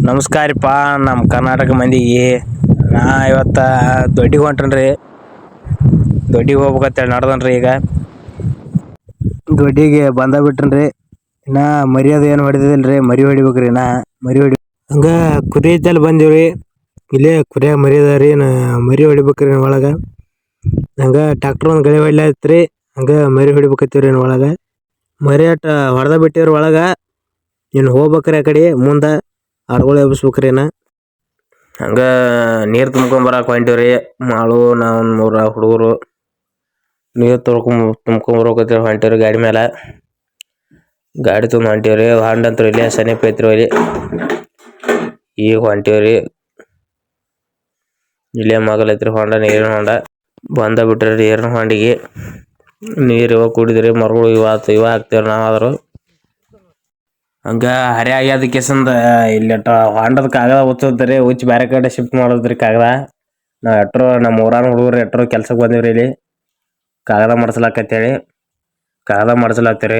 ನಮಸ್ಕಾರಪ್ಪ ನಮ್ಮ ಕರ್ನಾಟಕ ಮಂದಿಗೆ. ನಾ ಇವತ್ತ ದೊಡ್ಡಿಗೆ ಹೊಂಟನ್ರಿ. ದೊಡ್ಡಿಗೆ ಹೋಗ್ಬೇಕಂತೇಳಿ ನಡ್ದನ್ರಿ. ಈಗ ದೊಡ್ಡಿಗೆ ಬಂದ ಬಿಟ್ಟನ್ರಿ. ಇನ್ನ ಮರ್ಯಾದೆ ಏನು ಹೊಡೆದಿಲ್ರಿ. ಮರಿ ಹೊಡಿಬೇಕ್ರಿ. ಮರಿ ಹೊಡಿ ಹಂಗ ಕುರಿ ಇದ್ದಲ್ಲಿ ಬಂದಿವ್ರಿ. ಇಲ್ಲೇ ಕುರಿಯಾಗ ಮರಿ ಅದಾರಿ. ಮರಿ ಹೊಡಿಬೇಕ್ರಿ ಒಳಗ. ಹಂಗ ಟ್ಯಾಕ್ಟರ್ ಒಂದು ಗಳೆ ಹೊಡ್ಲಿ ಐತ್ರಿ. ಹಂಗ ಮರಿ ಹೊಡಿಬೇಕತ್ತೀವ್ರಿ ಒಳಗ. ಮರಿ ಅಟ್ಟ ಹೊಡೆದ ಬಿಟ್ಟಿವ್ರಿ ಒಳಗ. ಇನ್ನು ಹೋಗ್ಬೇಕ್ರಿ ಆ ಕಡೆ ಮುಂದೆ ಆಡುಗಳು ಎಬ್ಬಿಸ್ಬೇಕ್ರಿ. ಹಂಗ ನೀರು ತುಂಬ್ಕೊಂಬರಕ್ಕೆ ಹೊಂಟಿವ್ರಿ. ಮಾಳು ನಾವು 3 ಹುಡುಗರು ನೀರು ತುಂಬ್ಕೊಂಬರಕತ್ತೀವಿ. ಹೊಂಟಿವ್ರಿ ಗಾಡಿ ಮೇಲೆ. ಗಾಡಿ ತುಂಬ ಹೊಂಟಿವ್ರಿ. ಹೊಂಡ ಅಂತೂ ಇಲ್ಲೇ ಸಮೀಪ ಐತ್ರಿ. ಇಲ್ಲಿ ಈಗ ಹೊಂಟಿವ್ರಿ. ಇಲ್ಲೇ ಮಗಲೈತ್ರಿ ಹೊಂಡ. ನೀರಿನ ಹೊಂಡ ಬಂದ ಬಿಟ್ರಿ. ನೀರಿನ ಹೊಂಡಿಗೆ ನೀರು ಇವಾಗ ಕುಡಿದ್ರಿ. ಮರಗಳು ಇವ ಹಾಕ್ತೇವ್ರಿ ನಾವಾದ್ರು. ಹಂಗ ಹರಿ ಆಗ್ಯದ ಕೆಸಂದ ಇಲ್ಲಿ ಹೊಂಡದ ಕಾಗದ ಹುಚ್ಚದ್ರಿ. ಹುಚ್ಚಿ ಬೇರೆ ಕಡೆ ಶಿಫ್ಟ್ ಮಾಡೋದ್ರಿ ಕಾಗದ. ನಮ್ಮ ಊರಾನ ಹುಡುಗರು ಎಟ್ರು ಕೆಲ್ಸಕ್ಕೆ ಬಂದಿವ್ರಿ. ಇಲ್ಲಿ ಕಾಗದ ಮಾಡ್ಸಲಾಕತ್ತೇಳಿ ಕಾಗದ ಮಾಡ್ಸಲಾತ್ತೀರಿ.